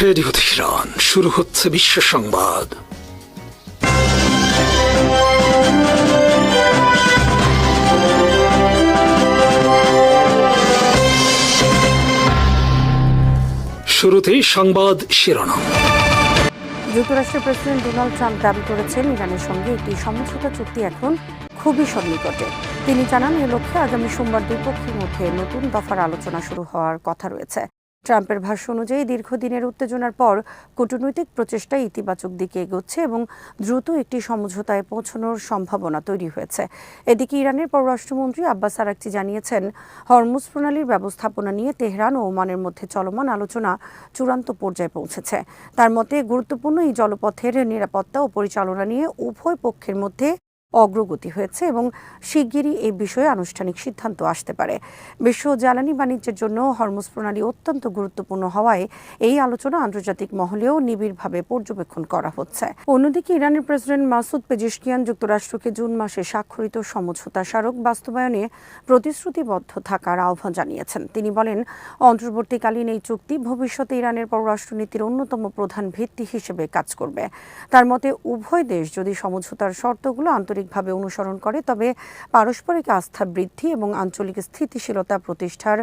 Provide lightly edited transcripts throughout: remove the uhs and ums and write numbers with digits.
Radio Tehran, শুরু হচ্ছে বিশ্ব সংবাদ। শুরুতেই সংবাদ শিরোনাম। যুক্তরাষ্ট্রের প্রেসিডেন্ট ডোনাল্ড ট্রাম্প দাবি করেছেন ইরানের সঙ্গে একটি সমঝোতা চুক্তি এখন খুবই সন্নিকটে। তিনি জানান এ লক্ষ্যে আগামী সোমবার দুই পক্ষের মধ্যে নতুন দফার আলোচনা শুরু হওয়ার কথা রয়েছে। ট্রাম্পের ভাষ্য অনুযায়ী দীর্ঘদিনের উত্তেজনার পর কূটনৈতিক প্রচেষ্টা ইতিবাচক দিকে এগোচ্ছে এবং দ্রুত একটি সমঝোতায় পৌঁছানোর সম্ভাবনা তৈরি হয়েছে। এদিকে ইরানের পররাষ্ট্রমন্ত্রী আব্বাস আরাকচি জানিয়েছেন, হরমুজ প্রণালীর ব্যবস্থাপনা নিয়ে তেহরান ও ওমানের মধ্যে চলমান আলোচনা চূড়ান্ত পর্যায়ে পৌঁছেছে। তার মতে গুরুত্বপূর্ণ এই জলপথের নিরাপত্তা ও পরিচালনা নিয়ে উভয় পক্ষের মধ্যে অগ্রগতি হয়েছে এবং শিগগিরই এই বিষয়ে আনুষ্ঠানিক সিদ্ধান্ত আসতে পারে। বিশ্ব জ্বালানি বাণিজ্যের জন্য হরমুজ প্রণালী অত্যন্ত গুরুত্বপূর্ণ হওয়ায় এই আলোচনা আন্তর্জাতিক মহলেও নিবিড়ভাবে পর্যবেক্ষণ করা হচ্ছে। অন্যদিকে ইরানের প্রেসিডেন্ট মাসুদ পেজেশকিয়ান যুক্তরাষ্ট্রকে জুন মাসে স্বাক্ষরিত সমঝোতা স্মারক বাস্তবায়নে প্রতিশ্রুতিবদ্ধ থাকার আহ্বান জানিয়েছেন। তিনি বলেন, অন্তর্বর্তীকালীন এই চুক্তি ভবিষ্যতে ইরানের পররাষ্ট্রনীতির অন্যতম প্রধান ভিত্তি হিসেবে কাজ করবে। তার মতে উভয় দেশ যদি সমঝোতার শর্তগুলো ভাবে অনুসরণ করে তবে পারস্পরিক আস্থা বৃদ্ধি এবং আঞ্চলিক স্থিতিশীলতা প্রতিষ্ঠার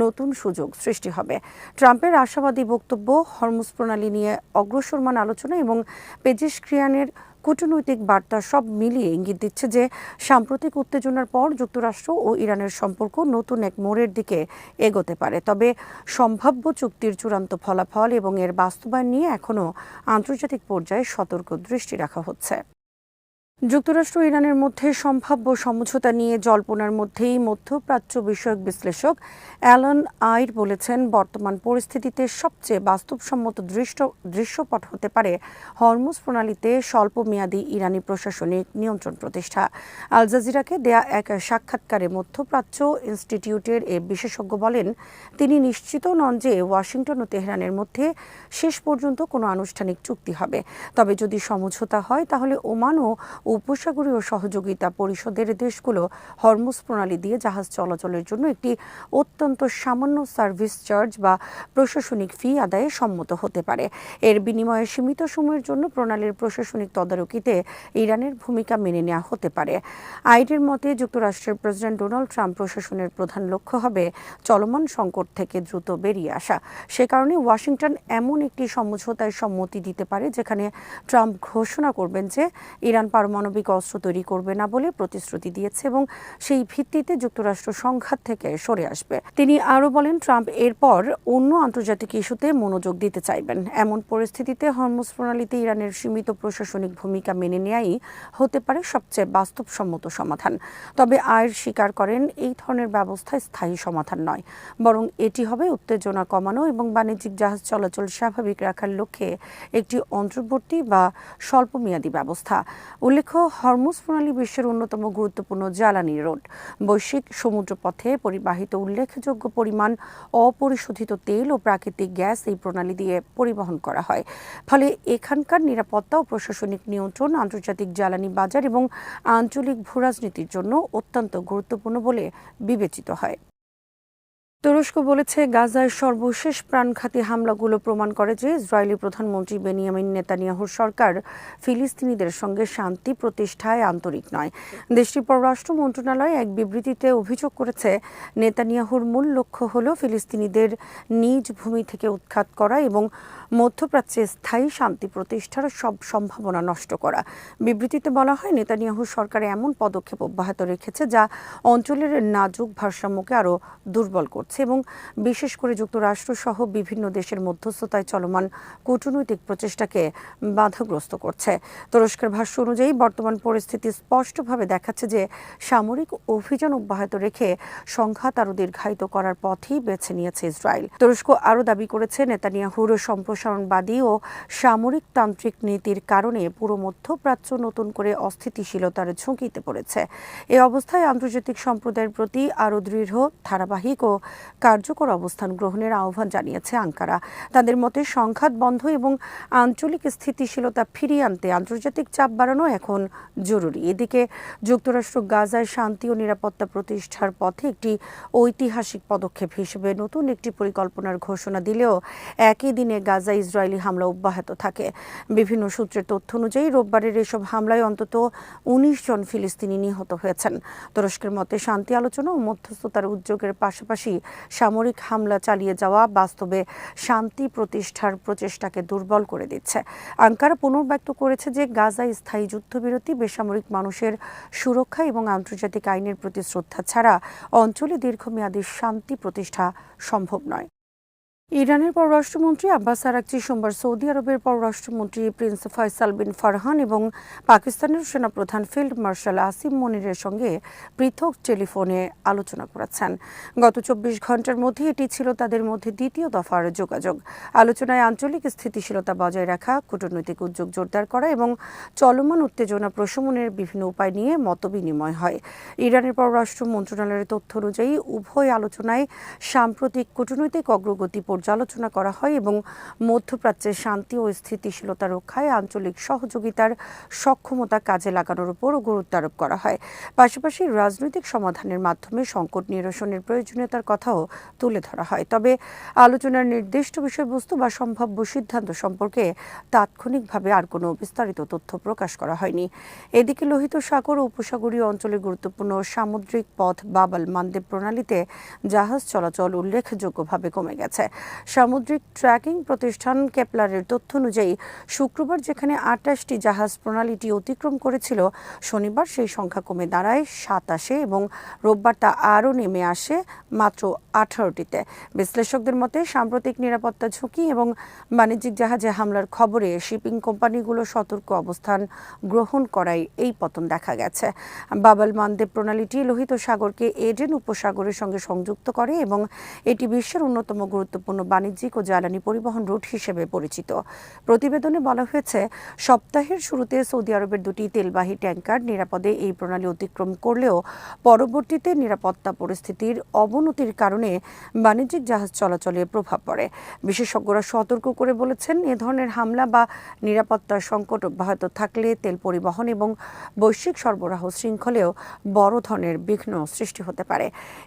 নতুন সুযোগ সৃষ্টি হবে। ট্রাম্পের আশাবাদী বক্তব্য, হরমুজ প্রণালী নিয়ে অগ্রসরমান আলোচনা এবং পেজেশকিয়ানের কূটনৈতিক বার্তা সব মিলিয়ে ইঙ্গিত দিচ্ছে যে সাম্প্রতিক উত্তেজনার পর যুক্তরাষ্ট্র ও ইরানের সম্পর্ক নতুন এক মোড়ের দিকে এগোতে পারে। তবে সম্ভাব্য চুক্তির চূড়ান্ত ফলাফল এবং এর বাস্তবায়ন নিয়ে এখনও আন্তর্জাতিক পর্যায়ে সতর্ক দৃষ্টি রাখা হচ্ছে। যুক্তরাষ্ট্র ইরানের মধ্যে সম্ভাব্য সমঝোতা নিয়ে জল্পনার মধ্যেই মধ্যপ্রাচ্য বিষয়ক বিশ্লেষক অ্যালান আইর বলেছেন, বর্তমান পরিস্থিতিতে সবচেয়ে বাস্তবসম্মত দৃশ্যপট হতে পারে হরমুজ প্রণালীতে স্বল্পমেয়াদী ইরানি প্রশাসনিক নিয়ন্ত্রণ প্রতিষ্ঠা। আল জাজিরাকে দেয়া এক সাক্ষাৎকারে মধ্যপ্রাচ্য ইনস্টিটিউটের এ বিশেষজ্ঞ বলেন, তিনি নিশ্চিত নন যে ওয়াশিংটন ও তেহরানের মধ্যে শেষ পর্যন্ত কোনো আনুষ্ঠানিক চুক্তি হবে। তবে যদি সমঝোতা হয় তাহলে ওমান ও উপসাগরীয় সহযোগিতা পরিষদের দেশগুলো হরমুজ প্রণালী দিয়ে জাহাজ চলাচলের জন্য একটি অত্যন্ত সামান্য সার্ভিস চার্জ বা প্রশাসনিক ফি আদায়ে সম্মত হতে পারে। এর বিনিময়ে সীমিত সময়ের জন্য প্রণালীর প্রশাসনিক তদারকিতে ইরানের ভূমিকা মেনে নেওয়া হতে পারে। আইডের মতে যুক্তরাষ্ট্রের প্রেসিডেন্ট ডোনাল্ড ট্রাম্প প্রশাসনের প্রধান লক্ষ্য হবে চলমান সংকট থেকে দ্রুত বেরিয়ে আসা। সে কারণে ওয়াশিংটন এমন একটি সমঝোতায় সম্মতি দিতে পারে যেখানে ট্রাম্প ঘোষণা করবেন যে ইরান পারমাণবিক অস্ত্র তৈরি করবে না বলে প্রতিশ্রুতি দিয়েছে এবং সেই ভিত্তিতে যুক্তরাষ্ট্র সংঘাত থেকে সরে আসবে। তিনি আরও বলেন, ট্রাম্প এরপর অন্য আন্তর্জাতিক ইস্যুতে মনোযোগ দিতে চাইবেন। এমন পরিস্থিতিতে হরমুজ প্রণালীতে ইরানের সীমিত প্রশাসনিক ভূমিকা মেনে নেয়াই হতে পারে সবচেয়ে বাস্তবসম্মত সমাধান। তবে আইর স্বীকার করেন, এই ধরনের ব্যবস্থা স্থায়ী সমাধান নয়, বরং এটি হবে উত্তেজনা কমানো এবং বাণিজ্যিক জাহাজ চলাচল স্বাভাবিক রাখার লক্ষ্যে একটি অন্তর্বর্তী বা স্বল্পমেয়াদী ব্যবস্থা। উল্লেখ্য, হরমুজ প্রণালী বিশ্বের অন্যতম গুরুত্বপূর্ণ জ্বালানি রোড। বৈশ্বিক সমুদ্রপথে পরিবাহিত উল্লেখযোগ্য পরিমাণ অপরিশোধিত তেল ও প্রাকৃতিক গ্যাস এই প্রণালী দিয়ে পরিবহন করা হয়। ফলে এখানকার নিরাপত্তা ও প্রশাসনিক নিয়ন্ত্রণ আন্তর্জাতিক জ্বালানি বাজার এবং আঞ্চলিক ভূরাজনীতির জন্য অত্যন্ত গুরুত্বপূর্ণ বলে বিবেচিত হয়। তুরস্ক বলেছে, গাজায় সর্বশেষ প্রাণঘাতী হামলাগুলো প্রমাণ করে যে ইসরায়েলি প্রধানমন্ত্রী বেনিয়ামিন নেতানিয়াহুর সরকার ফিলিস্তিনিদের সঙ্গে শান্তি প্রতিষ্ঠায় আন্তরিক নয়। দেশটির পররাষ্ট্র মন্ত্রণালয় এক বিবৃতিতে অভিযোগ করেছে, নেতানিয়াহুর মূল লক্ষ্য হল ফিলিস্তিনিদের নিজ ভূমি থেকে উৎখাত করা এবং মধ্যপ্রাচ্যে স্থায়ী শান্তি প্রতিষ্ঠার সব সম্ভাবনা নষ্ট করা। বিবৃতিতে বলা হয়, নেতানিয়াহু সরকার এমন পদক্ষেপ অব্যাহত রেখেছে যা অঞ্চলের নাজুক ভারসাম্যকে আরও দুর্বল করছে এবং বিশেষ করে যুক্তরাষ্ট্র সহ বিভিন্ন দেশের মধ্যস্থতায় চলমান কূটনৈতিক প্রচেষ্টাকে বাধাগ্রস্ত করছে। তুরস্কের ভাষ্য অনুযায়ী বর্তমান পরিস্থিতি স্পষ্টভাবে দেখাচ্ছে যে সামরিক অভিযান অব্যাহত রেখে সংঘাত আরও দীর্ঘায়িত করার পথই বেছে নিয়েছে ইসরায়েল। তুরস্ক আরও দাবি করেছে, নেতানিয়াহুর সম্প্রসারণবাদী ও সামরিক তান্ত্রিক নীতির কারণে পুরো মধ্যপ্রাচ্য নতুন করে অস্থিতিশীলতার ঝুঁকিতে পড়েছে। এ অবস্থায় আন্তর্জাতিক সম্প্রদায়ের প্রতি আরও দৃঢ়, ধারাবাহিক ও কার্যকর অবস্থান গ্রহণের আহ্বান জানিয়েছে আঙ্কারা। তাদের মতে সংঘাত বন্ধ এবং আঞ্চলিক স্থিতিশীলতা ফিরিয়ে আনতে আন্তর্জাতিক চাপ বাড়ানো এখন জরুরি। এদিকে যুক্তরাষ্ট্র গাজায় শান্তি ও নিরাপত্তা প্রতিষ্ঠার পথে একটি ঐতিহাসিক পদক্ষেপ হিসেবে নতুন একটি পরিকল্পনার ঘোষণা দিলেও একই দিনে গাজা ইসরায়েলি হামলা অব্যাহত থাকে। বিভিন্ন সূত্রের তথ্য অনুযায়ী রোববারের এসব হামলায় অন্তত ১৯ জন ফিলিস্তিনি নিহত হয়েছেন। তুরস্কের মতে শান্তি আলোচনা ও মধ্যস্থতার উদ্যোগের পাশাপাশি সামরিক হামলা চালিয়ে যাওয়া বাস্তবে শান্তি প্রতিষ্ঠার প্রচেষ্টাকে দুর্বল করে দিচ্ছে। আঙ্কারা পুনর্ব্যক্ত করেছে যে গাজায় স্থায়ী যুদ্ধবিরতি, বেসামরিক মানুষের সুরক্ষা এবং আন্তর্জাতিক আইনের প্রতি শ্রদ্ধা ছাড়া অঞ্চলে দীর্ঘমেয়াদী শান্তি প্রতিষ্ঠা সম্ভব নয়। ইরানের পররাষ্ট্রমন্ত্রী আব্বাস আরাকচি সোমবার সৌদি আরবের পররাষ্ট্রমন্ত্রী প্রিন্স ফয়সাল বিন ফারহান এবং পাকিস্তানের সেনাপ্রধান ফিল্ড মার্শাল আসিম মনিরের সঙ্গে পৃথক টেলিফোনে আলোচনা করেছেন। গত ২৪ ঘণ্টার মধ্যে এটি ছিল তাদের মধ্যে দ্বিতীয় দফার যোগাযোগ। আলোচনায় আঞ্চলিক স্থিতিশীলতা বজায় রাখা, কূটনৈতিক উদ্যোগ জোরদার করা এবং চলমান উত্তেজনা প্রশমনের বিভিন্ন উপায় নিয়ে মতবিনিময় হয়। ইরানের পররাষ্ট্র মন্ত্রণালয়ের তথ্য অনুযায়ী উভয় আলোচনায় সাম্প্রতিক কূটনৈতিক অগ্রগতি পর্যালোচনা করা হয় এবং মধ্যপ্রাচ্যের শান্তি ও স্থিতিশীলতা রক্ষায় আঞ্চলিক সহযোগিতার সক্ষমতা কাজে লাগানোর উপর গুরুত্ব আরোপ করা হয়। পাশাপাশি রাজনৈতিক সমাধানের মাধ্যমে সংকট নিরসনের প্রয়োজনীয়তার কথাও তুলে ধরা হয়। তবে আলোচনার নির্দিষ্ট বিষয়বস্তু বা সম্ভাব্য সিদ্ধান্ত সম্পর্কে তাৎক্ষণিকভাবে আর কোনো বিস্তারিত তথ্য প্রকাশ করা হয়নি। এদিকে লোহিত সাগর ও উপসাগরীয় অঞ্চলে গুরুত্বপূর্ণ সামুদ্রিক পথ বাব-আল মানদেব প্রণালীতে জাহাজ চলাচল উল্লেখযোগ্যভাবে কমে গেছে। সামুদ্রিক ট্র্যাকিং প্রতিষ্ঠান কেপলারের তথ্য অনুযায়ী শুক্রবার যেখানে ২৮টি জাহাজ প্রণালীটি অতিক্রম করেছিল, শনিবার সেই সংখ্যা কমে দাঁড়ায় ২৭-এ এবং রোববার তা আরও নেমে আসে মাত্র ১৮টিতে। বিশ্লেষকদের মতে সাম্প্রতিক নিরাপত্তা ঝুঁকি এবং বাণিজ্যিক জাহাজে হামলার খবরে শিপিং কোম্পানিগুলো সতর্ক অবস্থান গ্রহণ করায় এই পতন দেখা গেছে। বাব-আল মানদেব প্রণালীটি লোহিত সাগরকে এডেন উপসাগরের সঙ্গে সংযুক্ত করে এবং এটি বিশ্বের অন্যতম গুরুত্বপূর্ণ বাণিজ্যিক ও জ্বালানি পরিবহন রুট হিসেবে পরিচিত। প্রতিবেদনে বলা হয়েছে, সপ্তাহের শুরুতে সৌদি আরবের দুটি তেলবাহী ট্যাঙ্কার নিরাপদে এই প্রণালী অতিক্রম করলেও পরবর্তীতে নিরাপত্তা পরিস্থিতির অবনতির কারণে বাণিজ্যিক জাহাজ চলাচলে প্রভাব পড়ে। বিশেষজ্ঞরা সতর্ক করে বলেছেন, এ ধরনের হামলা বা নিরাপত্তার সংকট অব্যাহত থাকলে তেল পরিবহন এবং বৈশ্বিক সরবরাহ শৃঙ্খলেও বড় ধরনের বিঘ্ন সৃষ্টি হতে পারে।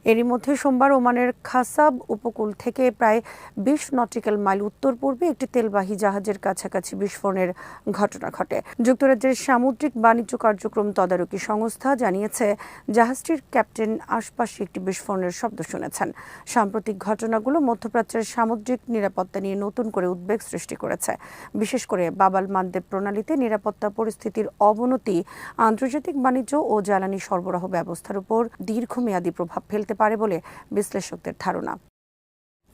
এরই মধ্যে সোমবার ওমানের খাসাব উপকূল থেকে প্রায় ২০ নটিক্যাল মাইল উত্তর পূর্বে একটি তেলবাহী জাহাজের কাছাকাছি বিস্ফোরণের ঘটনা ঘটে। যুক্তরাজ্যের সামুদ্রিক বাণিজ্য কার্যক্রম তদারকি সংস্থা জানিয়েছে, জাহাজটির ক্যাপ্টেন আশপাশে একটি বিস্ফোরণের শব্দ শুনেছেন। সাম্প্রতিক ঘটনাগুলো মধ্যপ্রাচ্যের সামুদ্রিক নিরাপত্তা নিয়ে নতুন করে উদ্বেগ সৃষ্টি করেছে। বিশেষ করে বাব-আল মানদেব প্রণালীতে নিরাপত্তা পরিস্থিতির অবনতি আন্তর্জাতিক বাণিজ্য ও জ্বালানি সরবরাহ ব্যবস্থার উপর দীর্ঘমেয়াদী প্রভাব ফেলতে পারে বলে বিশ্লেষকদের ধারণা।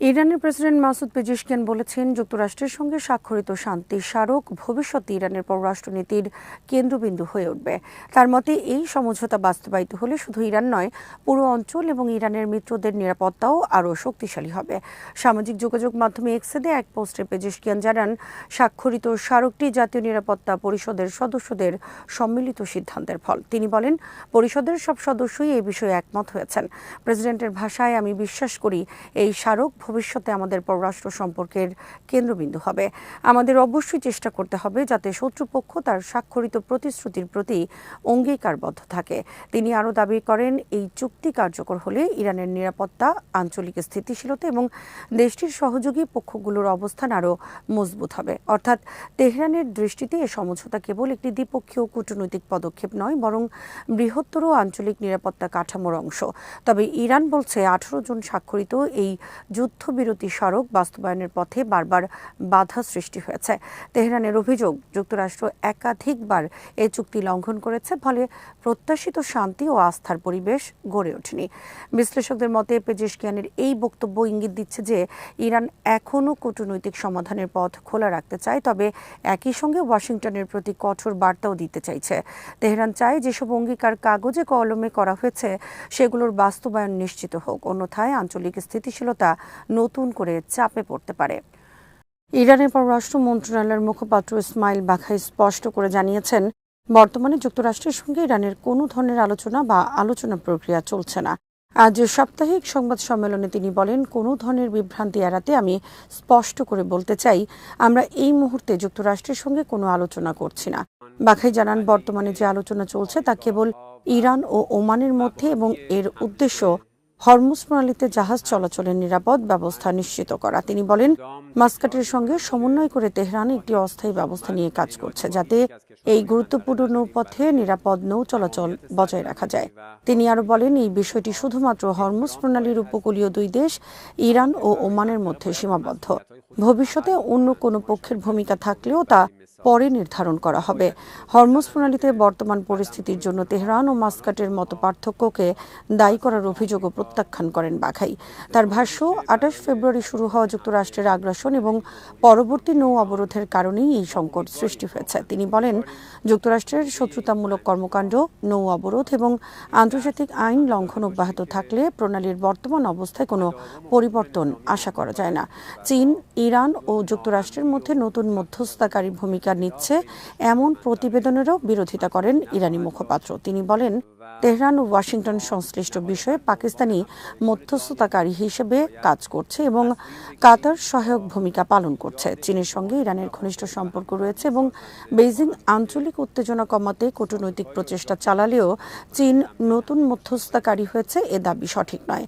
ইরানের প্রেসিডেন্ট মাসুদ পেজেশকিয়ান বলেছেন, যুক্তরাষ্ট্রের সঙ্গে স্বাক্ষরিত শান্তি স্মারক ভবিষ্যতে ইরানের পররাষ্ট্রনীতির কেন্দ্রবিন্দু হয়ে উঠবে। তার মতে এই সমঝোতা বাস্তবায়িত হলে শুধু ইরান নয়, পুরো অঞ্চল এবং ইরানের মিত্রদের নিরাপত্তাও আরও শক্তিশালী হবে। সামাজিক যোগাযোগ মাধ্যমে এক্সে এক পোস্টে পেজেশকিয়ান জানান, স্বাক্ষরিত স্মারকটি জাতীয় নিরাপত্তা পরিষদের সদস্যদের সম্মিলিত সিদ্ধান্তের ফল। তিনি বলেন, পরিষদের সব সদস্যই এই বিষয়ে একমত হয়েছেন। প্রেসিডেন্টের ভাষায়, আমি বিশ্বাস করি এই স্মারক ভবিষ্যতে আমাদের পররাষ্ট্র সম্পর্কের কেন্দ্রবিন্দু হবে। আমাদের অবশ্যই চেষ্টা করতে হবে যাতে শত্রুপক্ষ তার স্বাক্ষরিত প্রতিশ্রুতির প্রতি অঙ্গীকারবদ্ধ থাকে। তিনি আরও দাবি করেন, এই চুক্তি কার্যকর হলে ইরানের নিরাপত্তা, আঞ্চলিক স্থিতিশীলতা এবং দেশটির সহযোগী পক্ষগুলোর অবস্থান আরও মজবুত হবে। অর্থাৎ তেহরানের দৃষ্টিতে এ সমঝোতা কেবল একটি দ্বিপক্ষীয় কূটনৈতিক পদক্ষেপ নয়, বরং বৃহত্তর আঞ্চলিক নিরাপত্তা কাঠামোর অংশ। তবে ইরান বলছে, ১৮ জন স্বাক্ষরিত এই যুদ্ধবিরতি স্মারক বাস্তবায়নের পথে বারবার বাধা সৃষ্টি হয়েছে। তেহরানের অভিযোগ, যুক্তরাষ্ট্র একাধিকবার এই চুক্তি লঙ্ঘন করেছে, ফলে প্রত্যাশিত শান্তি ও আস্থার পরিবেশ গড়ে ওঠেনি। বিশ্লেষকদের মতে পেজেশকিয়ানের এই বক্তব্য ইঙ্গিত দিচ্ছে যে ইরান এখনও কূটনৈতিক সমাধানের পথ খোলা রাখতে চায়, তবে একই সঙ্গে ওয়াশিংটনের প্রতি কঠোর বার্তাও দিতে চাইছে। তেহরান চায় যেসব অঙ্গীকার কাগজে কলমে করা হয়েছে সেগুলোর বাস্তবায়ন নিশ্চিত হোক, অন্যথায় আঞ্চলিক স্থিতিশীলতা নতুন করে চাপে পড়তে পারে। ইরানের পররাষ্ট্র মন্ত্রণালয়ের মুখপাত্র ইসমাইল বাঘাই স্পষ্ট করে জানিয়েছেন, বর্তমানে যুক্তরাষ্ট্রের সঙ্গে ইরানের কোনো ধরনের আলোচনা বা আলোচনা প্রক্রিয়া চলছে না। আজ সাপ্তাহিক সংবাদ সম্মেলনে তিনি বলেন, কোনো ধরনের বিভ্রান্তি এড়াতে আমি স্পষ্ট করে বলতে চাই, আমরা এই মুহূর্তে যুক্তরাষ্ট্রের সঙ্গে কোনো আলোচনা করছি না। বাঘাই জানান, বর্তমানে যে আলোচনা চলছে তা কেবল ইরান ও ওমানের মধ্যে এবং এর উদ্দেশ্য হরমুজ প্রণালীতে জাহাজ চলাচলের নিরাপদ ব্যবস্থা নিশ্চিত করা। তিনি বলেন, মাস্কাটের সঙ্গে সমন্বয় করে তেহরান একটি অস্থায়ী ব্যবস্থা নিয়ে কাজ করছে, যাতে এই গুরুত্বপূর্ণ নৌপথে নিরাপদ নৌ চলাচল বজায় রাখা যায়। তিনি আরো বলেন, এই বিষয়টি শুধুমাত্র হরমুজ প্রণালীর উপকূলীয় দুই দেশ ইরান ও ওমানের মধ্যে সীমাবদ্ধ। ভবিষ্যতে অন্য কোনো পক্ষের ভূমিকা থাকলেও তা পরে নির্ধারণ করা হবে। হরমুজ প্রণালীতে বর্তমান পরিস্থিতির জন্য তেহরান ও মাস্কাটের মতো পার্থক্যকে দায়ী করার অভিযোগও প্রত্যাখ্যান করেন বাঘাই। তার ভাষ্য, 28 ফেব্রুয়ারি শুরু হওয়া যুক্তরাষ্ট্রের আগ্রাসন এবং পরবর্তী নৌ অবরোধের কারণেই এই সংকট সৃষ্টি হয়েছে। তিনি বলেন, যুক্তরাষ্ট্রের শত্রুতামূলক কর্মকাণ্ড, নৌ অবরোধ এবং আন্তর্জাতিক আইন লঙ্ঘন অব্যাহত থাকলে প্রণালীর বর্তমান অবস্থায় কোনো পরিবর্তন আশা করা যায় না। চীন, ইরান ও যুক্তরাষ্ট্রের মধ্যে নতুন মধ্যস্থতাকারী ভূমিকা নিচ্ছে এমন প্রতিবেদনেরও বিরোধিতা করেন ইরানি মুখপাত্র। তিনি বলেন, তেহরান ও ওয়াশিংটন সংশ্লিষ্ট বিষয়ে পাকিস্তানি মধ্যস্থতাকারী হিসেবে কাজ করছে এবং কাতার সহায়ক ভূমিকা পালন করছে। চীনের সঙ্গে ইরানের ঘনিষ্ঠ সম্পর্ক রয়েছে এবং বেইজিং আঞ্চলিক উত্তেজনা কমাতে কূটনৈতিক প্রচেষ্টা চালালেও চীন নতুন মধ্যস্থতাকারী হয়েছে, এ দাবি সঠিক নয়।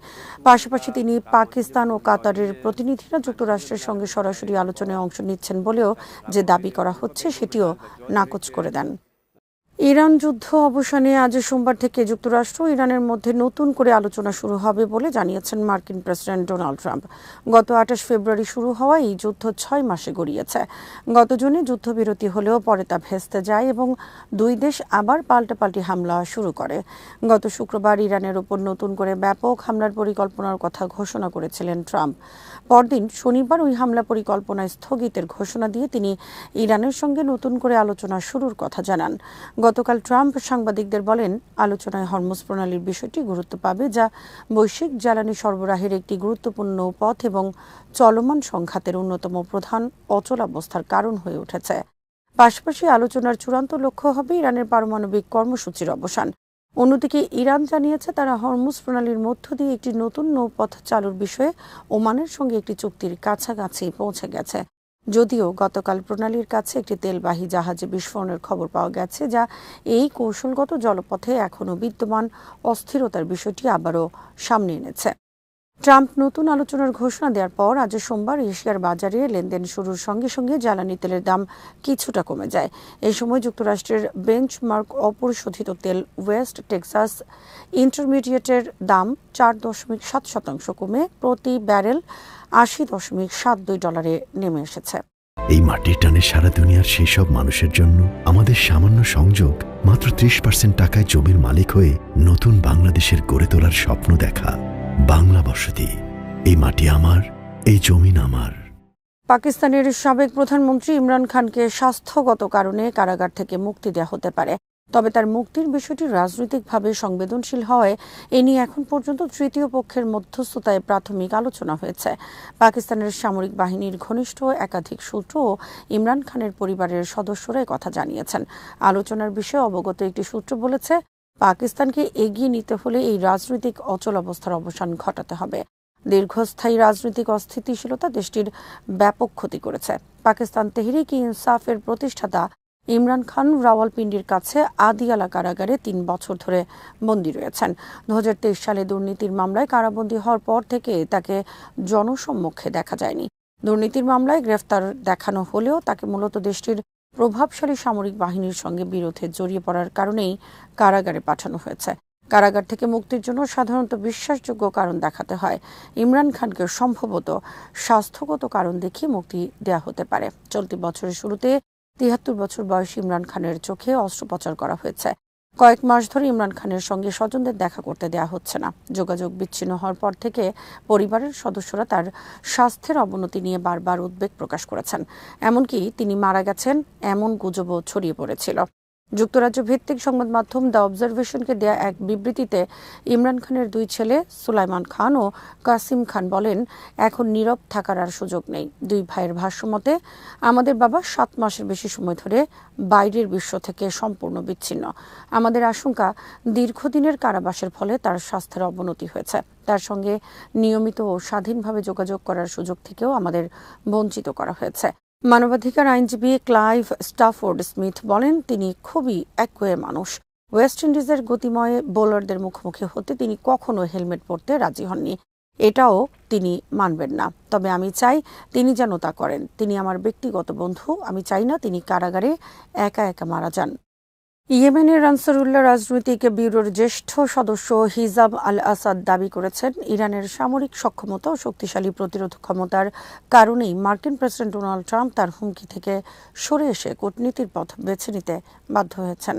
পাশাপাশি তিনি পাকিস্তান ও কাতারের প্রতিনিধিরা যুক্তরাষ্ট্রের সঙ্গে সরাসরি আলোচনায় অংশ নিচ্ছেন বলেও যে দাবি করা হচ্ছে সেটিও নাকচ করে দেন। ইরান যুদ্ধ অবসানে আজ সোমবার থেকে যুক্তরাষ্ট্র ও ইরানের মধ্যে নতুন করে আলোচনা শুরু হবে বলে জানিয়েছেন মার্কিন প্রেসিডেন্ট ডোনাল্ড ট্রাম্প। গত 28 ফেব্রুয়ারি শুরু হওয়া এই যুদ্ধ 6 মাসে গড়িয়েছে। গত জুনে যুদ্ধবিরতি হলেও পরে তা ভেস্তে যায় এবং দুই দেশ আবার পাল্টাপাল্টি হামলা শুরু করে। গত শুক্রবার ইরানের উপর নতুন করে ব্যাপক হামলার পরিকল্পনার কথা ঘোষণা করেছিলেন ট্রাম্প। পরদিন শনিবার ওই হামলা পরিকল্পনা স্থগিতের ঘোষণা দিয়ে তিনি ইরানের সঙ্গে নতুন করে আলোচনা শুরুর কথা জানান। গতকাল ট্রাম্প সাংবাদিকদের বলেন, আলোচনায় হরমুজ প্রণালীর বিষয়টি গুরুত্ব পাবে, যা বৈশ্বিক জ্বালানি সরবরাহের একটি গুরুত্বপূর্ণ পথ এবং চলমান সংঘাতের অন্যতম প্রধান অচলাবস্থার কারণ হয়ে উঠেছে। পাশাপাশি আলোচনার চূড়ান্ত লক্ষ্য হবে ইরানের পারমাণবিক কর্মসূচির অবসান। অন্যদিকে ইরান জানিয়েছে তারা হরমুজ প্রণালীর মধ্য দিয়ে একটি নতুন নৌপথ চালুর বিষয়ে ওমানের সঙ্গে একটি চুক্তির কাছাকাছি পৌঁছে গেছে। যদিও গতকাল প্রণালীর কাছে একটি তেলবাহী জাহাজে বিস্ফোরণের খবর পাওয়া গেছে, যা এই কৌশলগত জলপথে এখনও বিদ্যমান অস্থিরতার বিষয়টি আবারও সামনে এনেছে। ট্রাম্প নতুন আলোচনার ঘোষণা দেওয়ার পর আজ সোমবার এশিয়ার বাজারে লেনদেন শুরুর সঙ্গে সঙ্গে জ্বালানি তেলের দাম কিছুটা কমে যায়। এই সময় যুক্তরাষ্ট্রের বেঞ্চমার্ক অপরিশোধিত তেল ওয়েস্ট টেক্সাস ইন্টারমিডিয়েটের দাম 4.7% কমে প্রতি ব্যারেল $80.72 নেমে এসেছে। এই মাটির টানে সারা দুনিয়ার সেই সব মানুষের জন্য আমাদের সামান্য সংযোগ, মাত্র 30% টাকায় জমির মালিক হয়ে নতুন বাংলাদেশের গড়ে তোলার স্বপ্ন দেখা। বাংলা বসতি, এই মাটি আমার, এই জমিন আমার। পাকিস্তানের সাবেক প্রধানমন্ত্রী ইমরান খানকে স্বাস্থ্যগত কারণে কারাগার থেকে মুক্তি দেওয়া হতে পারে, তবে তার মুক্তির বিষয়টি রাজনৈতিকভাবে সংবেদনশীল হওয়ায় এ নিয়ে এখন পর্যন্ত তৃতীয় পক্ষের মধ্যস্থতায় প্রাথমিক আলোচনা হয়েছে। পাকিস্তানের সামরিক বাহিনীর ঘনিষ্ঠ একাধিক সূত্র ও ইমরান খানের পরিবারের সদস্যরা কথা জানিয়েছেন। আলোচনার বিষয়ে অবগত একটি সূত্র বলেছে, পাকিস্তানকে এগিয়ে নিতে হলে এই রাজনৈতিক অচলাবস্থার অবসান ঘটাতে হবে। দীর্ঘস্থায়ী রাজনৈতিক অস্থিতিশীলতা দেশটির ব্যাপক ক্ষতি করেছে। পাকিস্তান তেহরিক-ই-ইনসাফের প্রতিষ্ঠাতা ইমরান খান রাওয়ালপিন্ডির কাছে আদিয়ালা কারাগারে 3 বছর ধরে বন্দী রয়েছেন। 2023 সালে দুর্নীতির মামলায় কারাবন্দী হওয়ার পর থেকে তাকে জনসম্মুখে দেখা যায়নি। দুর্নীতির মামলায় গ্রেফতার দেখানো হলেও তাকে মূলত দেশটির প্রভাবশালী সামরিক বাহিনীর সঙ্গে বিরোধে জড়িয়ে পড়ার কারণেই কারাগারে পাঠানো হয়েছে। কারাগার থেকে মুক্তির জন্য সাধারণত বিশ্বাসযোগ্য কারণ দেখাতে হয়। ইমরান খানকে সম্ভবত স্বাস্থ্যগত কারণ দেখিয়ে মুক্তি দেওয়া হতে পারে। চলতি বছরের শুরুতে 73 বছর বয়সী ইমরান খানের চোখে অস্ত্রোপচার করা হয়েছে। কয়েক মাস ধরে ইমরান খানের সঙ্গে স্বজনদের দেখা করতে দেওয়া হচ্ছে না। যোগাযোগ বিচ্ছিন্ন হওয়ার পর থেকে পরিবারের সদস্যরা তার স্বাস্থ্যের অবনতি নিয়ে বারবার উদ্বেগ প্রকাশ করেছেন। এমনকি তিনি মারা গেছেন এমন গুজবও ছড়িয়ে পড়েছিল। যুক্তরাজ্য ভিত্তিক সংবাদ মাধ্যম দ্য অবজারভেশনকে দেয়া এক বিবৃতিতে ইমরান খানের দুই ছেলে সুলাইমান খান ও কাসিম খান বলেন, এখন নীরব থাকার আর সুযোগ নেই। দুই ভাইয়ের ভাষ্যমতে, আমাদের বাবা 7 মাসের বেশি সময় ধরে বাইরের বিশ্ব থেকে সম্পূর্ণ বিচ্ছিন্ন। আমাদের আশঙ্কা, দীর্ঘদিনের কারাবাসের ফলে তার স্বাস্থ্যের অবনতি হয়েছে। তার সঙ্গে নিয়মিত ও স্বাধীনভাবে যোগাযোগ করার সুযোগ থেকেও আমাদের বঞ্চিত করা হয়েছে। মানবাধিকার আইনজীবী ক্লাইভ স্টাফোর্ড স্মিথ বলেন, তিনি খুবই একগুঁয়ে মানুষ। ওয়েস্ট ইন্ডিজের গতিময় বোলারদের মুখোমুখি হতে তিনি কখনো হেলমেট পরতে রাজি হননি। এটাও তিনি মানবেন না। তবে আমি চাই তিনি যেন তা করেন। তিনি আমার ব্যক্তিগত বন্ধু। আমি চাই না তিনি কারাগারে একা একা মারা যান। ইয়েমেনের আনসারুল্লাহ রাজনৈতিক ব্যুরোর জ্যেষ্ঠ সদস্য হিজাম আল আসাদ দাবি করেছেন, ইরানের সামরিক সক্ষমতা ও শক্তিশালী প্রতিরোধ ক্ষমতার কারণেই মার্কিন প্রেসিডেন্ট ডোনাল্ড ট্রাম্প তার হুমকি থেকে সরে এসে কূটনীতির পথ বেছে নিতে বাধ্য হয়েছেন।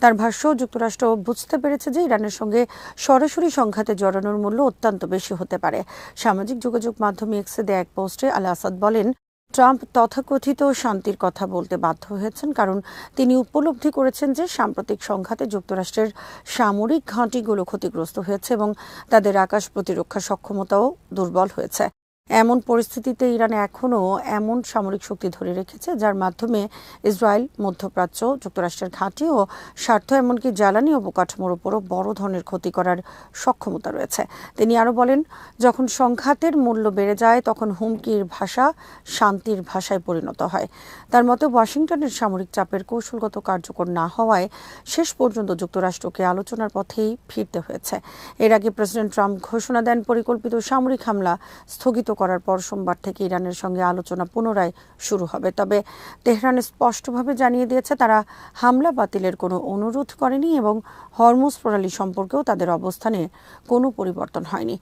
তার ভাষ্য, যুক্তরাষ্ট্র বুঝতে পেরেছে যে ইরানের সঙ্গে সরাসরি সংঘাতে জড়ানোর মূল্য অত্যন্ত বেশি হতে পারে। সামাজিক যোগাযোগ মাধ্যম এক্সে দেয়া এক পোস্টে আল আসাদ বলেন, ট্রাম্প তথাকথিত শান্তির কথা বলতে বাধ্য হয়েছেন কারণ তিনি উপলব্ধি করেছেন যে সাম্প্রতিক সংঘাতে যুক্তরাষ্ট্রের সামরিক ঘাঁটিগুলো ক্ষতিগ্রস্ত হয়েছে এবং তাদের আকাশ প্রতিরক্ষা সক্ষমতাও দুর্বল হয়েছে। এমন পরিস্থিতিতে ইরান এখনও এমন সামরিক শক্তি ধরে রেখেছে যার মাধ্যমে ইসরায়েল, মধ্যপ্রাচ্য, যুক্তরাষ্ট্রের ঘাঁটি ও স্বার্থ এমনকি জ্বালানি অবকাঠামোর উপরও বড় ধরনের ক্ষতি করার সক্ষমতা রয়েছে। তিনি আরও বলেন, যখন সংঘাতের মূল্য বেড়ে যায় তখন হুমকির ভাষা শান্তির ভাষায় পরিণত হয়। তার মতে, ওয়াশিংটনের সামরিক চাপের কৌশলগত কার্যকর না হওয়ায় শেষ পর্যন্ত যুক্তরাষ্ট্রকে আলোচনার পথেই ফিরতে হয়েছে। এর আগে প্রেসিডেন্ট ট্রাম্প ঘোষণা দেন, পরিকল্পিত সামরিক হামলা স্থগিত করার পর সোমবার থেকে ইরানের সঙ্গে আলোচনা পুনরায় শুরু হবে। তবে তেহরান স্পষ্টভাবে জানিয়ে দিয়েছে তারা হামলা বাতিলের কোনো অনুরোধ করেনি এবং হরমুজ প্রণালী সম্পর্কেও তাদের অবস্থানে কোনো পরিবর্তন হয়নি।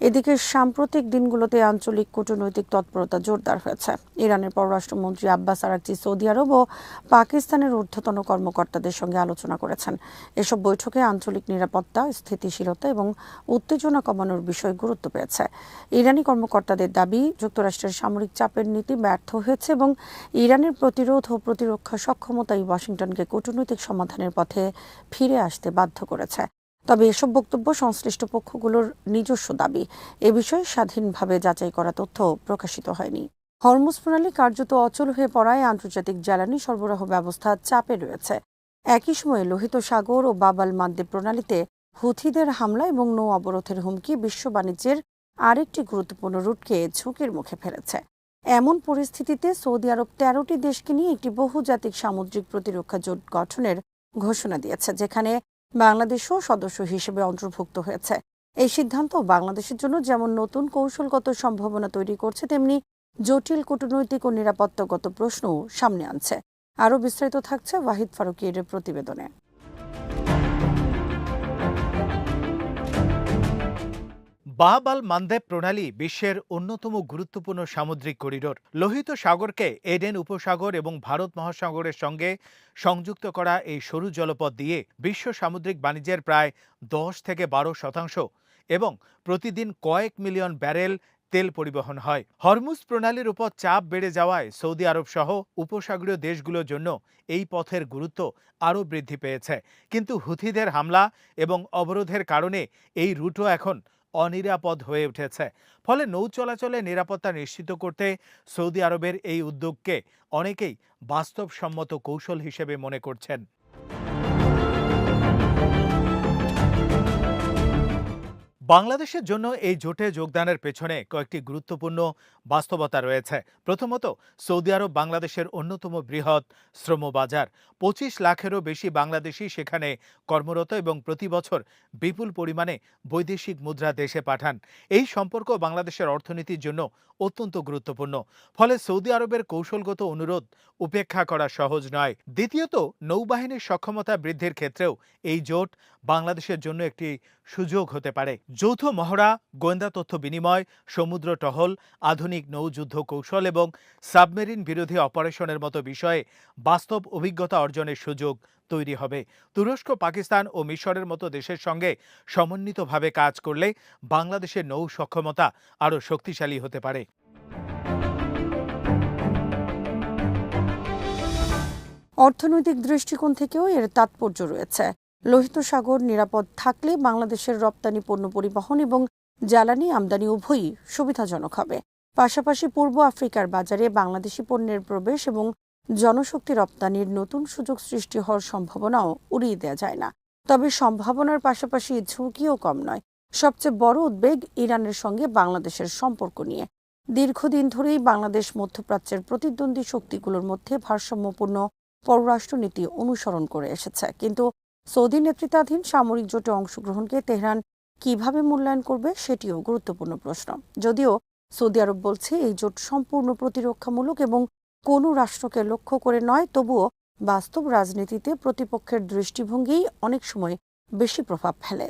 এদিকে সাম্প্রতিক দিনগুলোতে আঞ্চলিক কূটনৈতিক তৎপরতা জোরদার হয়েছে। ইরানের পররাষ্ট্রমন্ত্রী আব্বাস আরাগচি সৌদি আরব ও পাকিস্তানের ঊর্ধ্বতন কর্মকর্তাদের সঙ্গে আলোচনা করেছেন। এসব বৈঠকে আঞ্চলিক নিরাপত্তা, স্থিতিশীলতা এবং উত্তেজনা কমানোর বিষয় গুরুত্ব পেয়েছে। ইরানি কর্মকর্তাদের দাবি, যুক্তরাষ্ট্রের সামরিক চাপের নীতি ব্যর্থ হয়েছে এবং ইরানের প্রতিরোধ ও প্রতিরক্ষা সক্ষমতাই ওয়াশিংটনকে কূটনৈতিক সমাধানের পথে ফিরে আসতে বাধ্য করেছে। তবে এসব বক্তব্য সংশ্লিষ্ট পক্ষগুলোর নিজস্ব দাবি। এ বিষয়ে স্বাধীনভাবে যাচাই করা তথ্য প্রকাশিত হয়নি। হরমুজ প্রণালী কার্যত অচল হয়ে পড়ায় আন্তর্জাতিক জ্বালানি সরবরাহ ব্যবস্থা চাপে রয়েছে। একই সময়ে লোহিত সাগর ও বাব আল মানদেব প্রণালীতে হুথিদের হামলা এবং নৌ অবরোধের হুমকি বিশ্ব বাণিজ্যের আরেকটি গুরুত্বপূর্ণ রুটকে ঝুঁকির মুখে ফেলেছে। এমন পরিস্থিতিতে সৌদি আরব 13টি দেশকে নিয়ে একটি বহুজাতিক সামুদ্রিক প্রতিরক্ষা জোট গঠনের ঘোষণা দিয়েছে, যেখানে বাংলাদেশও সদস্য হিসেবে অন্তর্ভুক্ত হয়েছে। এই সিদ্ধান্ত বাংলাদেশের জন্য যেমন নতুন কৌশলগত সম্ভাবনা তৈরি করছে, তেমনি জটিল কূটনৈতিক ও নিরাপত্তাগত প্রশ্নও সামনে আনছে। আরও বিস্তারিত থাকছে ওয়াহিদ ফারুকীর প্রতিবেদনে। বাব আল মানদেব প্রণালী বিশ্বের অন্যতম গুরুত্বপূর্ণ সামুদ্রিক করিডোর। লোহিত সাগরকে এডেন উপসাগর এবং ভারত মহাসাগরের সঙ্গে সংযুক্ত করা এই সরু জলপথ দিয়ে বিশ্ব সামুদ্রিক বাণিজ্যের প্রায় 10 থেকে 12% এবং প্রতিদিন কয়েক মিলিয়ন ব্যারেল তেল পরিবহন হয়। হরমুজ প্রণালীর উপর চাপ বেড়ে যাওয়ায় সৌদি আরব সহ উপসাগরীয় দেশগুলোর জন্য এই পথের গুরুত্ব আরও বৃদ্ধি পেয়েছে। কিন্তু হুথিদের হামলা এবং অবরোধের কারণে এই রুটও এখন অনিরাপদ হয়ে উঠেছে। ফলে নৌ চলাচলে নিরাপত্তা নিশ্চিত করতে সৌদি আরবের এই উদ্যোগকে অনেকেই বাস্তবসম্মত কৌশল হিসেবে মনে করছেন। বাংলাদেশের জন্য এই জোটে যোগদানের পেছনে কয়েকটি গুরুত্বপূর্ণ বাস্তবতা রয়েছে। প্রথমত, সৌদি আরব বাংলাদেশের অন্যতম বৃহৎ শ্রমবাজার। 25 লাখেরও বেশি বাংলাদেশি সেখানে কর্মরত এবং প্রতি বছর বিপুল পরিমাণে বৈদেশিক মুদ্রা দেশে পাঠান। এই সম্পর্ক বাংলাদেশের অর্থনীতির জন্য অত্যন্ত গুরুত্বপূর্ণ। ফলে সৌদি আরবের কৌশলগত অনুরোধ উপেক্ষা করা সহজ নয়। দ্বিতীয়ত, নৌবাহিনীর সক্ষমতা বৃদ্ধির ক্ষেত্রেও এই জোট বাংলাদেশের জন্য একটি সুযোগ হতে পারে। যৌথ মহড়া, গোয়েন্দা তথ্য বিনিময়, সমুদ্র টহল, আধুনিক নৌযুদ্ধ কৌশল এবং সাবমেরিন বিরোধী অপারেশনের মতো বিষয়ে বাস্তব অভিজ্ঞতা অর্জনের সুযোগ তৈরি হবে। তুরস্ক, পাকিস্তান ও মিশরের মতো দেশের সঙ্গে সমন্বিতভাবে কাজ করলে বাংলাদেশের নৌ সক্ষমতা আরও শক্তিশালী হতে পারে। অর্থনৈতিক দৃষ্টিকোণ থেকেও এর তাৎপর্য রয়েছে। লোহিত সাগর নিরাপদ থাকলে বাংলাদেশের রপ্তানি পণ্য পরিবহন এবং জ্বালানি আমদানি উভয়ই সুবিধাজনক হবে। পাশাপাশি পূর্ব আফ্রিকার বাজারে বাংলাদেশি পণ্যের প্রবেশ এবং জনশক্তি রপ্তানির নতুন সুযোগ সৃষ্টি হওয়ার সম্ভাবনাও উড়িয়ে দেওয়া যায় না। তবে সম্ভাবনার পাশাপাশি ঝুঁকিও কম নয়। সবচেয়ে বড় উদ্বেগ ইরানের সঙ্গে বাংলাদেশের সম্পর্ক নিয়ে। দীর্ঘদিন ধরেই বাংলাদেশ মধ্যপ্রাচ্যের প্রতিদ্বন্দ্বী শক্তিগুলোর মধ্যে ভারসাম্যপূর্ণ পররাষ্ট্রনীতি অনুসরণ করে এসেছে। কিন্তু সৌদি নেতৃত্বাধীন সামরিক জোটে অংশগ্রহণকে তেহরান কিভাবে মূল্যায়ন করবে সেটিও গুরুত্বপূর্ণ প্রশ্ন। যদিও সৌদি আরব বলছে এই জোট সম্পূর্ণ প্রতিরক্ষামূলক এবং কোনো রাষ্ট্রকে লক্ষ্য করে নয়, তবুও বাস্তব রাজনীতিতে প্রতিপক্ষের দৃষ্টিভঙ্গিই অনেক সময় বেশি প্রভাব ফেলে।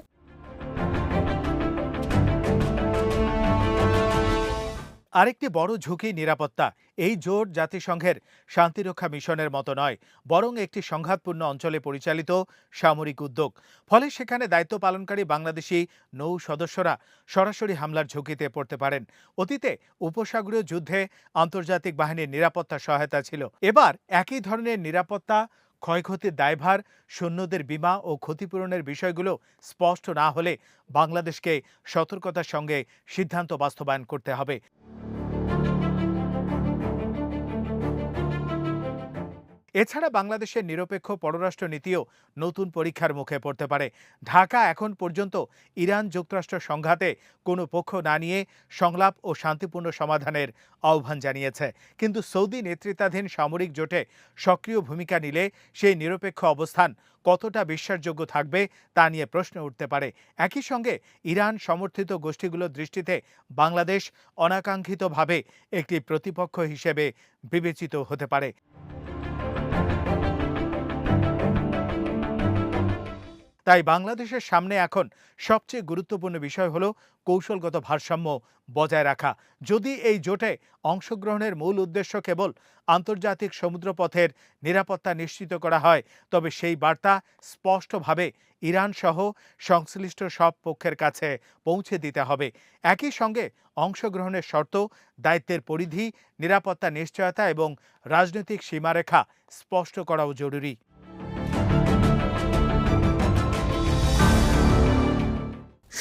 আরেকটি বড় ঝুঁকি নিরাপত্তা। এই জোট জাতিসংঘের শান্তিরক্ষা মিশনের মতো নয়, বরং একটি সংঘাতপূর্ণ অঞ্চলে পরিচালিত সামরিক উদ্যোগ। ফলে সেখানে দায়িত্ব পালনকারী বাংলাদেশি নৌ সদস্যরা সরাসরি হামলার ঝুঁকিতে পড়তে পারেন। অতীতে উপসাগরীয় যুদ্ধে আন্তর্জাতিক বাহিনীর নিরাপত্তা সহায়তা ছিল। এবার একই ধরনের নিরাপত্তা, ক্ষয়ক্ষতির দায়ভার, সৈন্যদের বীমা ও ক্ষতিপূরণের বিষয়গুলো স্পষ্ট না হলে বাংলাদেশকে সতর্কতার সঙ্গে সিদ্ধান্ত বাস্তবায়ন করতে হবে। এছাড়া বাংলাদেশের নিরপেক্ষ পররাষ্ট্র নীতিও নতুন পরীক্ষার মুখে পড়তে পারে। ঢাকা এখন পর্যন্ত ইরান যুক্তরাষ্ট্র সংঘাতে কোনো পক্ষ না নিয়ে সংলাপ ও শান্তিপূর্ণ সমাধানের আহ্বান জানিয়েছে। কিন্তু সৌদি নেতৃত্বাধীন সামরিক জোটে সক্রিয় ভূমিকা নিলে সেই নিরপেক্ষ অবস্থান কতটা বিশ্বাসযোগ্য থাকবে তা নিয়ে প্রশ্ন উঠতে পারে। একই সঙ্গে ইরান সমর্থিত গোষ্ঠীগুলোর দৃষ্টিতে বাংলাদেশ অনাকাঙ্ক্ষিতভাবে একটি প্রতিপক্ষ হিসেবে বিবেচিত হতে পারে। তাই বাংলাদেশের সামনে এখন সবচেয়ে গুরুত্বপূর্ণ বিষয় হলো কৌশলগত ভারসাম্য বজায় রাখা। যদি এই জোটে অংশগ্রহণের মূল উদ্দেশ্য কেবল আন্তর্জাতিক সমুদ্রপথের নিরাপত্তা নিশ্চিত করা হয়, তবে সেই বার্তা স্পষ্টভাবে ইরান সহ সংশ্লিষ্ট সব পক্ষের কাছে পৌঁছে দিতে হবে। একই সঙ্গে অংশগ্রহণের শর্ত, দায়িত্বের পরিধি, নিরাপত্তা নিশ্চয়তা এবং রাজনৈতিক সীমারেখা স্পষ্ট করাও জরুরি।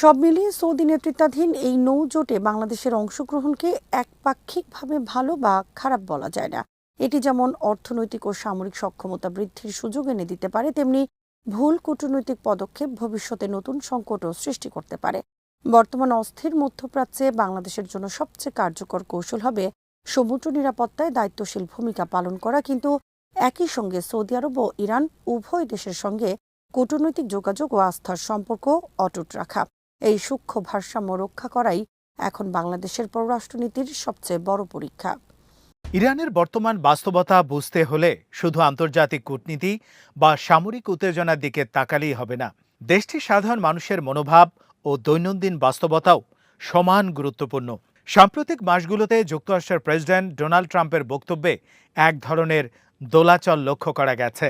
সব মিলিয়ে সৌদি নেতৃত্বাধীন এই নৌ জোটে বাংলাদেশের অংশগ্রহণকে একপাক্ষিকভাবে ভালো বা খারাপ বলা যায় না। এটি যেমন অর্থনৈতিক ও সামরিক সক্ষমতা বৃদ্ধির সুযোগ এনে দিতে পারে, তেমনি ভুল কূটনৈতিক পদক্ষেপ ভবিষ্যতে নতুন সংকটও সৃষ্টি করতে পারে। বর্তমান অস্থির মধ্যপ্রাচ্যে বাংলাদেশের জন্য সবচেয়ে কার্যকর কৌশল হবে সমুদ্র নিরাপত্তায় দায়িত্বশীল ভূমিকা পালন করা, কিন্তু একই সঙ্গে সৌদি আরব ও ইরান উভয় দেশের সঙ্গে কূটনৈতিক যোগাযোগ ও আস্থার সম্পর্ক অটুট রাখা। এই সূক্ষ্ম ভারসাম্য রক্ষা করাই এখন বাংলাদেশের পররাষ্ট্রনীতির সবচেয়ে বড় পরীক্ষা। ইরানের বর্তমান বাস্তবতা বুঝতে হলে শুধু আন্তর্জাতিক কূটনীতি বা সামরিক উত্তেজনার দিকে তাকালেই হবে না। দেশটির সাধারণ মানুষের মনোভাব ও দৈনন্দিন বাস্তবতাও সমান গুরুত্বপূর্ণ। সাম্প্রতিক মাসগুলোতে যুক্তরাষ্ট্রের প্রেসিডেন্ট ডোনাল্ড ট্রাম্পের বক্তব্যে এক ধরনের দোলাচল লক্ষ্য করা গেছে।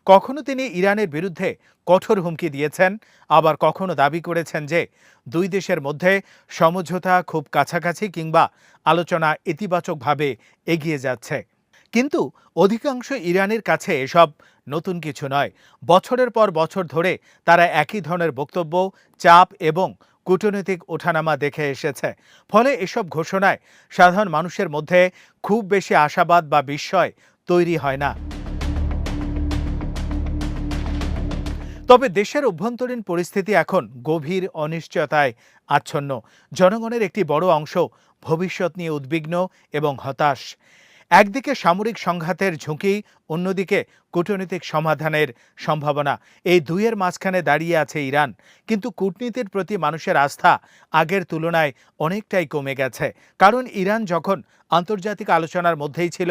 কখনো তিনি ইরানের বিরুদ্ধে কঠোর হুমকি দিয়েছেন, আবার কখনো দাবি করেছেন যে দুই দেশের মধ্যে সমঝোতা খুব কাছাকাছি কিংবা আলোচনা ইতিবাচকভাবে এগিয়ে যাচ্ছে। কিন্তু অধিকাংশ ইরানের কাছে এসব নতুন কিছু নয়। বছরের পর বছর ধরে তারা একই ধরনের বক্তব্য, চাপ এবং কূটনৈতিক ওঠানামা দেখে এসেছে। ফলে এসব ঘোষণায় সাধারণ মানুষের মধ্যে খুব বেশি আশাবাদ বা বিস্ময় তৈরি হয় না। তবে দেশের অভ্যন্তরীণ পরিস্থিতি এখন গভীর অনিশ্চয়তায় আচ্ছন্ন। জনগণের একটি বড় অংশ ভবিষ্যৎ নিয়ে উদ্বিগ্ন এবং হতাশ। একদিকে সামরিক সংঘাতের ঝুঁকি, অন্যদিকে কূটনৈতিক সমাধানের সম্ভাবনা। এই দুইয়ের মাঝখানে দাঁড়িয়ে আছে ইরান। কিন্তু কূটনীতির প্রতি মানুষের আস্থা আগের তুলনায় অনেকটাই কমে গেছে। কারণ ইরান যখন আন্তর্জাতিক আলোচনার মধ্যেই ছিল,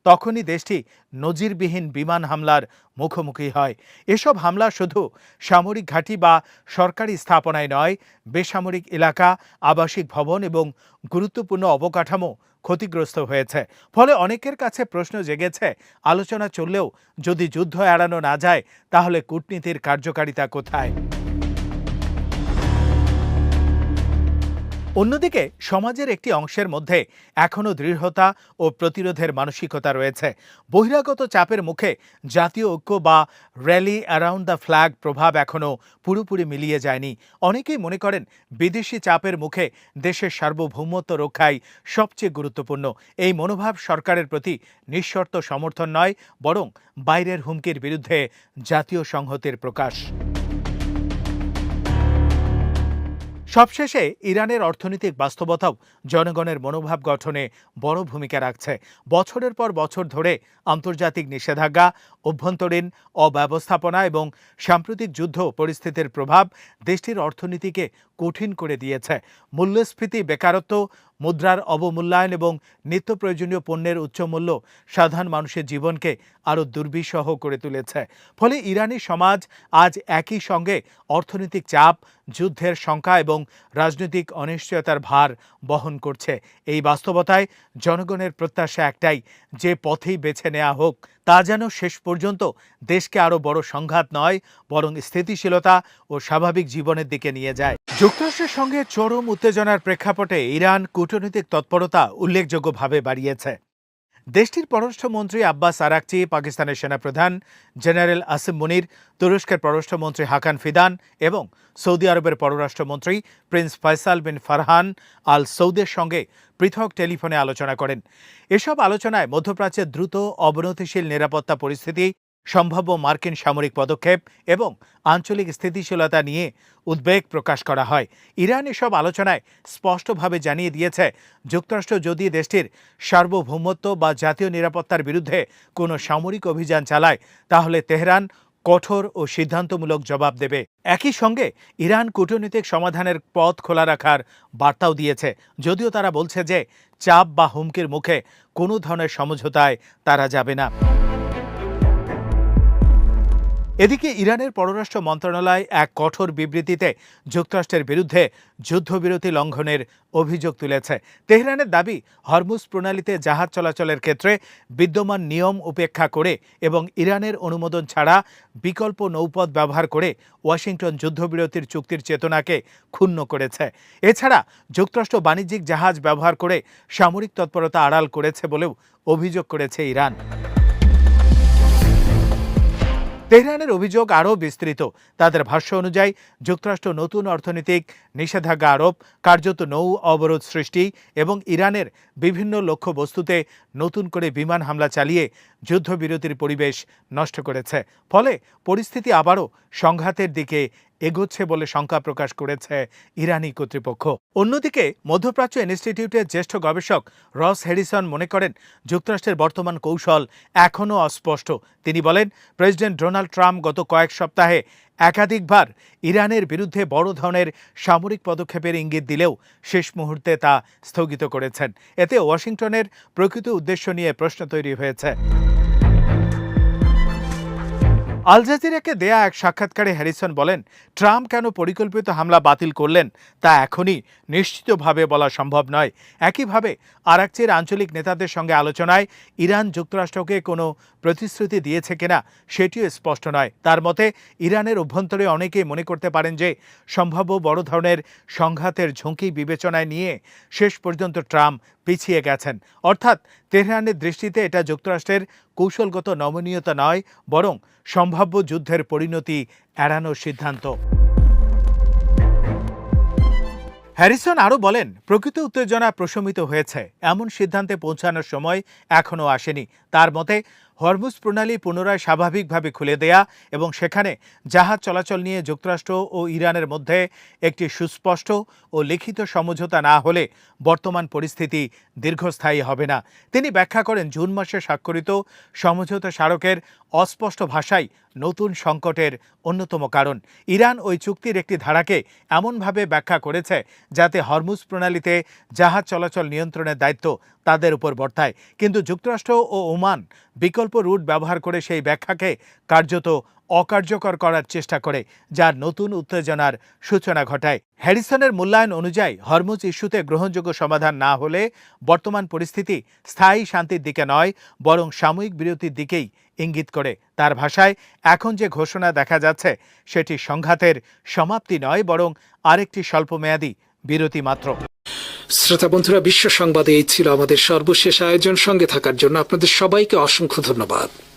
তখনই দেশটি নজিরবিহীন বিমান হামলার মুখোমুখি হয়। এসব হামলা শুধু সামরিক ঘাঁটি বা সরকারি স্থাপনায় নয়, বেসামরিক এলাকা, আবাসিক ভবন এবং গুরুত্বপূর্ণ অবকাঠামো ক্ষতিগ্রস্ত হয়েছে। ফলে অনেকের কাছে প্রশ্ন জেগেছে, আলোচনা চললেও যদি যুদ্ধ এড়ানো না যায়, তাহলে কূটনীতির কার্যকারিতা কোথায়? অন্যদিকে সমাজের একটি অংশের মধ্যে এখনও দৃঢ়তা ও প্রতিরোধের মানসিকতা রয়েছে। বহিরাগত চাপের মুখে জাতীয় ঐক্য বা র্যালি অ্যারাউন্ড দ্য ফ্ল্যাগ প্রভাব এখনও পুরোপুরি মিলিয়ে যায়নি। অনেকেই মনে করেন বিদেশি চাপের মুখে দেশের সার্বভৌমত্ব রক্ষাই সবচেয়ে গুরুত্বপূর্ণ। এই মনোভাব সরকারের প্রতি নিঃশর্ত সমর্থন নয়, বরং বাইরের হুমকির বিরুদ্ধে জাতীয় সংহতির প্রকাশ। সবশেষে ইরানের অর্থনৈতিক বাস্তবতাও জনগণের মনোভাব গঠনে বড় ভূমিকা রাখছে। বছরের পর বছর ধরে আন্তর্জাতিক নিষেধাজ্ঞা, অভ্যন্তরীণ অব্যবস্থাপনা এবং সাম্প্রতিক যুদ্ধ পরিস্থিতির প্রভাব দেশটির অর্থনীতিকে কঠিন করে দিয়েছে। মূল্যস্ফীতি, বেকারত্ব, মুদ্রার অবমূল্যায়ন এবং নিত্য প্রয়োজনীয় পণ্যের উচ্চমূল্য সাধারণ মানুষের জীবনকে আরও দুর্বিষহ করে তুলেছে। ফলে ইরানি সমাজ আজ একই সঙ্গে অর্থনৈতিক চাপ, যুদ্ধের শঙ্কা এবং রাজনৈতিক অনিশ্চয়তার ভার বহন করছে। এই বাস্তবতায় জনগণের প্রত্যাশা একটাই, যে পথেই বেছে নেওয়া হোক তা যেন শেষ পর্যন্ত দেশকে আরও বড় সংঘাত নয়, বরং স্থিতিশীলতা ও স্বাভাবিক জীবনের দিকে নিয়ে যায়। যুক্তরাষ্ট্রের সঙ্গে চরম উত্তেজনার প্রেক্ষাপটে ইরান কূটনৈতিক তৎপরতা উল্লেখযোগ্যভাবে বাড়িয়েছে। দেশটির পররাষ্ট্রমন্ত্রী আব্বাস আরাকচি, পাকিস্তানের সেনাপ্রধান জেনারেল আসিম মুনির, তুরস্কের পররাষ্ট্রমন্ত্রী হাকান ফিদান এবং সৌদি আরবের পররাষ্ট্রমন্ত্রী প্রিন্স ফয়সাল বিন ফারহান আল সৌদের সঙ্গে পৃথক টেলিফোনে আলোচনা করেন। এসব আলোচনায় মধ্যপ্রাচ্যের দ্রুত অবনতিশীল নিরাপত্তা পরিস্থিতি, সম্ভাব্য মার্কিন সামরিক পদক্ষেপ এবং আঞ্চলিক স্থিতিশীলতা নিয়ে উদ্বেগ প্রকাশ করা হয়। ইরান এসব আলোচনায় স্পষ্টভাবে জানিয়ে দিয়েছে, যুক্তরাষ্ট্র যদি দেশটির সার্বভৌমত্ব বা জাতীয় নিরাপত্তার বিরুদ্ধে কোনো সামরিক অভিযান চালায়, তাহলে তেহরান কঠোর ও সিদ্ধান্তমূলক জবাব দেবে। একই সঙ্গে ইরান কূটনৈতিক সমাধানের পথ খোলা রাখার বার্তাও দিয়েছে, যদিও তারা বলছে যে চাপ বা হুমকির মুখে কোনো ধরনের সমঝোতায় তারা যাবে না। এদিকে ইরানের পররাষ্ট্র মন্ত্রণালয় এক কঠোর বিবৃতিতে যুক্তরাষ্ট্রের বিরুদ্ধে যুদ্ধবিরতি লঙ্ঘনের অভিযোগ তুলেছে। তেহরানের দাবি, হরমুজ প্রণালীতে জাহাজ চলাচলের ক্ষেত্রে বিদ্যমান নিয়ম উপেক্ষা করে এবং ইরানের অনুমোদন ছাড়া বিকল্প নৌপথ ব্যবহার করে ওয়াশিংটন যুদ্ধবিরতির চুক্তির চেতনাকে ক্ষুণ্ণ করেছে। এছাড়া যুক্তরাষ্ট্র বাণিজ্যিক জাহাজ ব্যবহার করে সামরিক তৎপরতা আড়াল করেছে বলেও অভিযোগ করেছে ইরান। তেহরানের অভিযোগ আরও বিস্তৃত। তাদের ভাষ্য অনুযায়ী যুক্তরাষ্ট্র নতুন অর্থনৈতিক নিষেধাজ্ঞা আরোপ, কার্যত নৌ অবরোধ সৃষ্টি এবং ইরানের বিভিন্ন লক্ষ্যবস্তুতে নতুন করে বিমান হামলা চালিয়ে যুদ্ধবিরতির পরিবেশ নষ্ট করেছে। ফলে পরিস্থিতি আবারও সংঘাতের দিকে এগোচ্ছে বলে শঙ্কা প্রকাশ করেছে ইরানি কর্তৃপক্ষ। অন্যদিকে মধ্যপ্রাচ্য ইনস্টিটিউটের জ্যেষ্ঠ গবেষক রস হ্যারিসন মনে করেন, যুক্তরাষ্ট্রের বর্তমান কৌশল এখনও অস্পষ্ট। তিনি বলেন, প্রেসিডেন্ট ডোনাল্ড ট্রাম্প গত কয়েক সপ্তাহে একাধিকবার ইরানের বিরুদ্ধে বড় ধরনের সামরিক পদক্ষেপের ইঙ্গিত দিলেও শেষ মুহূর্তে তা স্থগিত করেছেন। এতে ওয়াশিংটনের প্রকৃত উদ্দেশ্য নিয়ে প্রশ্ন তৈরি হয়েছে। আল জাজিরাকে দেয়া এক সাক্ষাৎকারে হ্যারিসন বলেন, ট্রাম্প কেন পরিকল্পিত হামলা বাতিল করলেন তা এখনই নিশ্চিতভাবে বলা সম্ভব নয়। একইভাবে আরাকচির আঞ্চলিক নেতাদের সঙ্গে আলোচনায় ইরান যুক্তরাষ্ট্রকে কোনো প্রতিশ্রুতি দিয়েছে কিনা সেটিও স্পষ্ট নয়। তার মতে, ইরানের অভ্যন্তরে অনেকেই মনে করতে পারেন যে সম্ভাব্য বড় ধরনের সংঘাতের ঝুঁকি বিবেচনায় নিয়ে শেষ পর্যন্ত ট্রাম্প পিছিয়ে গেছেন। অর্থাৎ তেহরানের দৃষ্টিতে এটা যুক্তরাষ্ট্রের কৌশলগত নমনীয়তা নয়, বরং সম্ভাব্য যুদ্ধের পরিণতি এড়ানোর সিদ্ধান্ত। হ্যারিসন আরও বলেন, প্রকৃত উত্তেজনা প্রশমিত হয়েছে, এমন সিদ্ধান্তে পৌঁছানোর সময় এখনও আসেনি। তার মতে, হরমুজ প্রণালী পুনরায় স্বাভাবিকভাবে খুলে দেয়া এবং সেখানে জাহাজ চলাচল নিয়ে যুক্তরাষ্ট্র ও ইরানের মধ্যে একটি সুস্পষ্ট ও লিখিত সমঝোতা না হলে বর্তমান পরিস্থিতি দীর্ঘস্থায়ী হবে না। তিনি ব্যাখ্যা করেন, জুন মাসে স্বাক্ষরিত সমঝোতা স্মারকের অস্পষ্ট ভাষাই নতুন সংকটের অন্যতম কারণ। ইরান ওই চুক্তির একটি ধারাকে এমনভাবে ব্যাখ্যা করেছে যাতে হরমুজ প্রণালীতে জাহাজ চলাচল নিয়ন্ত্রণের দায়িত্ব তাদের উপর বর্তায়, কিন্তু যুক্তরাষ্ট্র ও ওমান বিকল্প রুট ব্যবহার করে সেই ব্যাখ্যাকে কার্যত অকার্যকর করার চেষ্টা করে, যার নতুন উত্তেজনার সূচনা ঘটায়। হ্যারিসনের মূল্যায়ন অনুযায়ী হরমুজ ইস্যুতে গ্রহণযোগ্য সমাধান না হলে বর্তমান পরিস্থিতি স্থায়ী শান্তির দিকে নয়, বরং সাময়িক বিরতির দিকেই ইঙ্গিত করে। তার ভাষায়, এখন যে ঘোষণা দেখা যাচ্ছে সেটি সংঘাতের সমাপ্তি নয়, বরং আরেকটি স্বল্পমেয়াদী বিরতি মাত্র। শ্রোতা বন্ধুরা, বিশ্ব সংবাদে এই ছিল আমাদের সর্বশেষ আয়োজন। সঙ্গে থাকার জন্য আপনাদের সবাইকে অসংখ্য ধন্যবাদ।